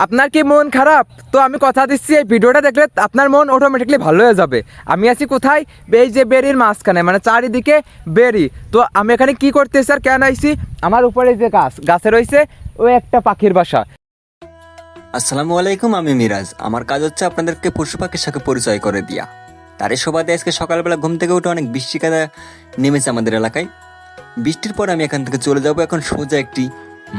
আপনার কি মন খারাপ? তো আমি কথা দিচ্ছি এই ভিডিওটা দেখলে আপনার মন অটোমেটিকলি ভালো হয়ে যাবে। আমি আছি কোথায়? এই যে বেরির মাঝখানে, মানে চারিদিকে বেরি। তো আমি এখানে কি করতেছি আর কেন আইছি? আমার উপরে যে গাছে রয়েছে ওই একটা পাখির বাসা। আসসালামু আলাইকুম, আমি মিরাজ। আমার কাজ হচ্ছে আপনাদেরকে পশু পাখির সাথে পরিচয় করে দিয়া। তারই সুবাদে আজকে সকালবেলা ঘুম থেকে উঠে অনেক বৃষ্টি কাদা নেমেছে আমাদের এলাকায়। বৃষ্টির পর আমি এখান থেকে চলে যাব এখন সোজা একটি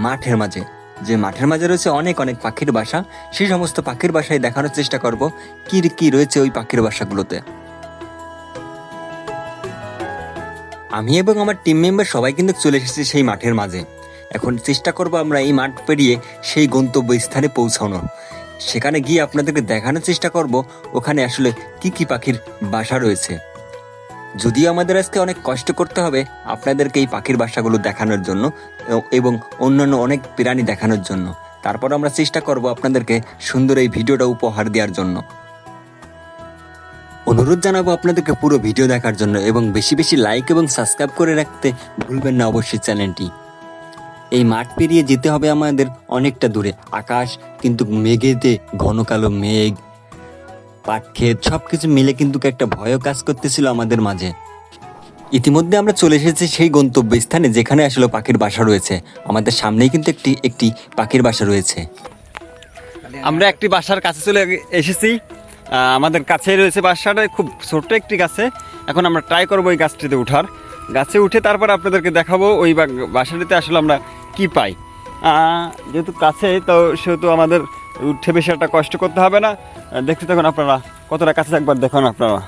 মাঠের মাঝে, যে মাঠের মাঝে রয়েছে অনেক অনেক পাখির বাসা। সেই সমস্ত পাখির বাসায় দেখানোর চেষ্টা করব কি কি রয়েছে ওই পাখির বাসাগুলোতে। আমি এবং আমার টিম মেম্বার সবাই কিন্তু চলে এসেছি সেই মাঠের মাঝে। এখন চেষ্টা করব আমরা এই মাঠ পেরিয়ে সেই গন্তব্য স্থানে পৌঁছানোর। সেখানে গিয়ে আপনাদেরকে দেখানোর চেষ্টা করব ওখানে আসলে কি কি পাখির বাসা রয়েছে। যদিও আমাদের আজকে অনেক কষ্ট করতে হবে আপনাদেরকে এই পাখির বাসাগুলো দেখানোর জন্য এবং অন্যান্য অনেক প্রাণী দেখানোর জন্য, তারপর আমরা চেষ্টা করব আপনাদেরকে সুন্দর এই ভিডিওটা উপহার দেওয়ার জন্য। অনুরোধ জানাবো আপনাদেরকে পুরো ভিডিও দেখার জন্য এবং বেশি বেশি লাইক এবং সাবস্ক্রাইব করে রাখতে ভুলবেন না অবশ্যই চ্যানেলটি। এই মাঠ পেরিয়ে যেতে হবে আমাদের অনেকটা দূরে। আকাশ কিন্তু মেঘেতে ঘন কালো মেঘ, পাট ক্ষেত সবকিছু মিলে কিন্তু একটা ভয়ও কাজ করতেছিল আমাদের মাঝে। ইতিমধ্যে আমরা চলে এসেছি সেই গন্তব্য স্থানে যেখানে আসলে পাখির বাসা রয়েছে। আমাদের সামনেই কিন্তু একটি পাখির বাসা রয়েছে। আমরা একটি বাসার কাছে চলে এসেছি। আমাদের কাছেই রয়েছে বাসাটা, খুব ছোট্ট একটি গাছে। এখন আমরা ট্রাই করবো ওই গাছটিতে উঠার। গাছে উঠে তারপর আপনাদেরকে দেখাবো ওই বাসাটিতে আসলে আমরা কি পাই। যেহেতু কাছে, তো সেহেতু আমাদের উঠে বেশি একটা কষ্ট করতে হবে না। দেখতে থাকুন আপনারা, কতটা কাছে একবার দেখুন আপনারা।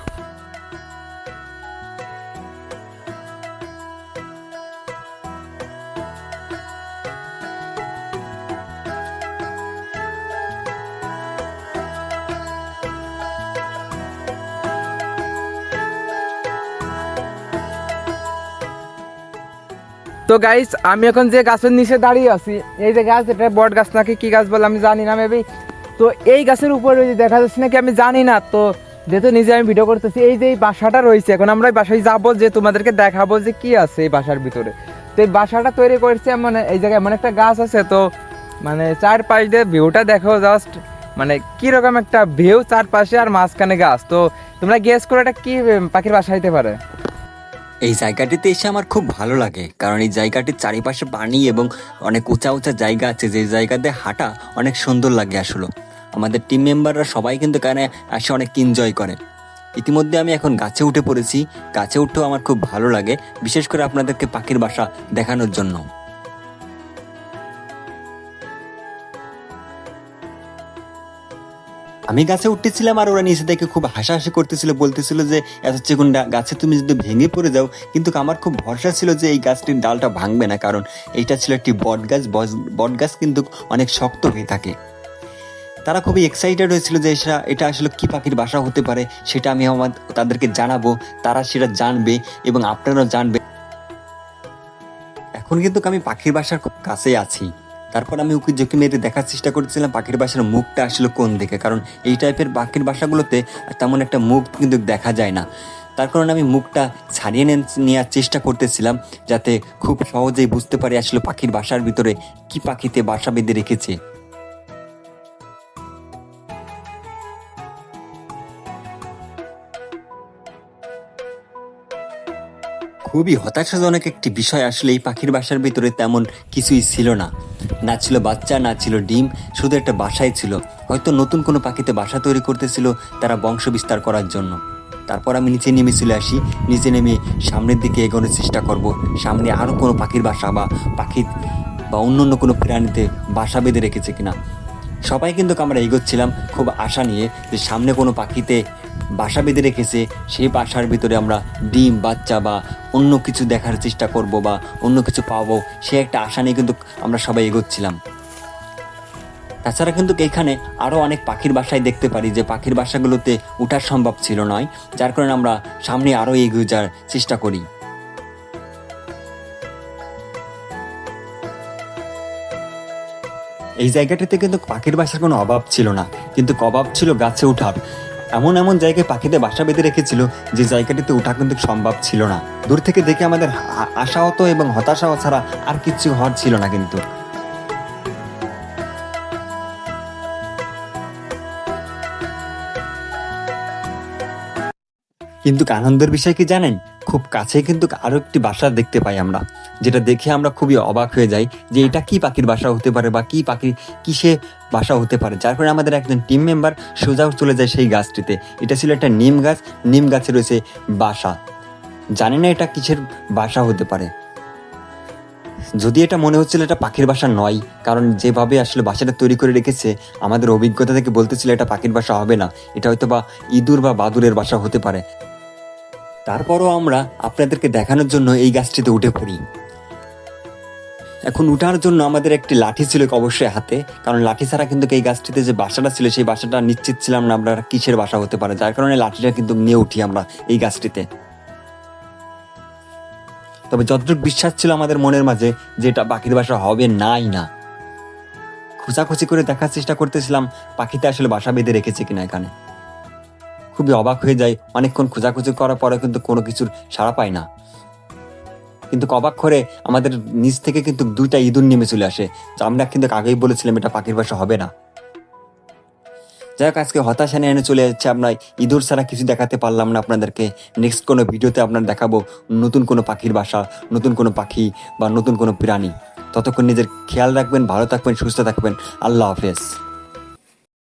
তো গাইস, আমি এখন যে গাছের নিচে দাঁড়িয়ে আছি, এই যে গাছ, এটা বট গাছ নাকি কি গাছ বলে আমি জানি না মেবি। তো এই গাছের উপরে ওই যে দেখা যাচ্ছে নাকি আমি জানি না। তো যেহেতু নিজে আমি ভিডিও করতেছি, এই যে এই বাসাটা রয়েছে, এখন আমরা এই বাসায় যাবো, যে তোমাদেরকে দেখাবো যে কি আছে এই বাসার ভিতরে। তো এই বাসাটা তৈরি করেছে মানে এই জায়গায় এমন একটা গাছ আছে, তো মানে চারপাশ দিয়ে ভিউটা দেখো জাস্ট, মানে কিরকম একটা ভিউ, চারপাশে আর মাঝখানে গাছ। তো তোমরা গেস করে এটা কি পাখির বাসা হইতে পারে? এই জায়গাটিতে এসে আমার খুব ভালো লাগে, কারণ এই জায়গাটির চারিপাশে পানি এবং অনেক উঁচা উঁচা জায়গা আছে, যে জায়গাতে হাঁটা অনেক সুন্দর লাগে আসলে। আমাদের টিম মেম্বাররা সবাই কিন্তু এখানে এসে অনেক এনজয় করে। ইতিমধ্যে আমি এখন গাছে উঠে পড়েছি। গাছে উঠতেও আমার খুব ভালো লাগে, বিশেষ করে আপনাদেরকে পাখির বাসা দেখানোর জন্য। আমি গাছে উঠতেছিলাম আর ওরা নিচে থেকে খুব হাসাহাসি করতেছিল, বলতেছিল যে এত চিকন গাছে তুমি যদি ভেঙে পড়ে যাও। কিন্তু আমার খুব ভরসা ছিল যে এই গাছটির ডালটা ভাঙবে না, কারণ এইটা ছিল একটি বট গাছ। বট গাছ কিন্তু অনেক শক্ত হয়ে থাকে। তারা খুবই এক্সাইটেড হয়েছিল যে এটা আসলে কি পাখির বাসা হতে পারে, সেটা আমি তাদেরকে জানাবো, তারা সেটা জানবে এবং আপনারাও জানবে। এখন কিন্তু আমি পাখির বাসার খুব কাছেই আছি। তারপর আমি উকি ঝুঁকি মেরে দেখার চেষ্টা করছিলাম পাখির বাসার মুখটা আসলে কোন দিকে, কারণ এই টাইপের পাখির বাসাগুলোতে তেমন একটা মুখ কিন্তু দেখা যায় না। তার কারণে আমি মুখটা ছাড়িয়ে নেওয়ার চেষ্টা করতেছিলাম, যাতে খুব সহজেই বুঝতে পারি আসলে পাখির বাসার ভিতরে কি পাখিতে বাসা বেঁধে রেখেছে। খুবই হতাশাজনক একটি বিষয়, আসলে এই পাখির বাসার ভিতরে তেমন কিছুই ছিল না। না ছিল বাচ্চা, না ছিল ডিম, শুধু একটা বাসাই ছিল। হয়তো নতুন কোনো পাখিতে বাসা তৈরি করতেছিল তারা বংশ বিস্তার করার জন্য। তারপর আমি নিচে নেমে চলে আসি। নিচে নেমে সামনের দিকে এগোনোর চেষ্টা করব, সামনে আরও কোনো পাখির বাসা বা অন্য কোনো প্রাণীতে বাসা বেঁধে রেখেছে কিনা। সবাই কিন্তু আমরা এগোচ্ছিলাম খুব আশা নিয়ে যে সামনে কোনো পাখিতে বাসা বেঁধে রেখেছে, সেই বাসার ভিতরে আমরা ডিম, বাচ্চা বা অন্য কিছু দেখার চেষ্টা করব বা অন্য কিছু পাবো, সে একটা আশা নিয়ে কিন্তু আমরা সবাই এগোচ্ছিলাম। তাছাড়া কিন্তু এখানে আরও অনেক পাখির বাসায় দেখতে পারি যে পাখির বাসাগুলোতে ওঠা সম্ভব ছিল নয়, যার কারণে আমরা সামনে আরও এগিয়ে যাওয়ার চেষ্টা করি। এই জায়গাটিতে কিন্তু পাখির বাসার কোনো অভাব ছিল না, কিন্তু অভাব ছিল গাছে ওঠার। এমন এমন জায়গায় পাখিতে বাসা বেঁধে রেখেছিল যে জায়গাটিতে ওঠা কিন্তু সম্ভব ছিল না। দূর থেকে দেখে আমাদের আশাহত এবং হতাশাও ছাড়া আর কিছু হওয়ার ছিল না। কিন্তু কিন্তু আনন্দের বিষয় কি জানেন, খুব কাছে কিন্তু আরো একটি বাসা দেখতে পাই আমরা, যেটা দেখে আমরা খুবই অবাক হয়ে যাই যে এটা কি পাখির বাসা হতে পারে বা কি পাখির কিসে বাসা হতে পারে। যার ফলে আমাদের একজন টিম মেম্বার সোজা চলে যায় সেই গাছটিতে। এটা ছিল একটা নিম গাছ, নিম গাছে রয়েছে বাসা। জানি না এটা কিসের বাসা হতে পারে, যদি এটা মনে হচ্ছিল এটা পাখির বাসা নয়, কারণ যেভাবে আসলে বাসাটা তৈরি করে রেখেছে আমাদের অভিজ্ঞতা থেকে বলতেছিল এটা পাখির বাসা হবে না, এটা হয়তো বা ইঁদুর বা বাদুড়ের বাসা হতে পারে। তারপরও আমরা আপনাদেরকে দেখানোর জন্য এই গাছটিতে উঠে পড়ি। এখন উঠার জন্য আমাদের একটি লাঠি ছিল অবশ্যই হাতে, কারণ লাঠি ছাড়া কিন্তু এই গাছটিতে যে বাসাটা ছিল সেই বাসাটা নিশ্চিত ছিলাম না আমরা কিসের বাসা হতে পারে, যার কারণে লাঠিটা কিন্তু নিয়ে উঠি আমরা এই গাছটিতে। তবে যতটুকু বিশ্বাস ছিল আমাদের মনের মাঝে যে এটা পাখির বাসা হবে নাই না, খোঁচাখুচি করে দেখার চেষ্টা করতেছিলাম পাখিতে আসলে বাসা বেঁধে রেখেছে কিনা এখানে। খুবই অবাক হয়ে যায়, অনেকক্ষণ খোঁজাখুঁজি করার পরে কিন্তু কোনো কিছুর সাড়া পায় না। কিন্তু অবাক করে আমাদের নিচ থেকে কিন্তু 2টা ইঁদুর নেমে চলে আসে, তো আমরা কিন্তু আগেই বলেছিলাম এটা পাখির বাসা হবে না। যাই হোক, আজকে হতাশা নিয়ে এনে চলে যাচ্ছে, আমরা ইঁদুর ছাড়া কিছু দেখাতে পারলাম না আপনাদেরকে। নেক্সট কোনো ভিডিওতে আপনার দেখাবো নতুন কোনো পাখির বাসা, নতুন কোনো পাখি বা নতুন কোনো প্রাণী। ততক্ষণ নিজের খেয়াল রাখবেন, ভালো থাকবেন, সুস্থ থাকবেন। আল্লাহ হাফেজ।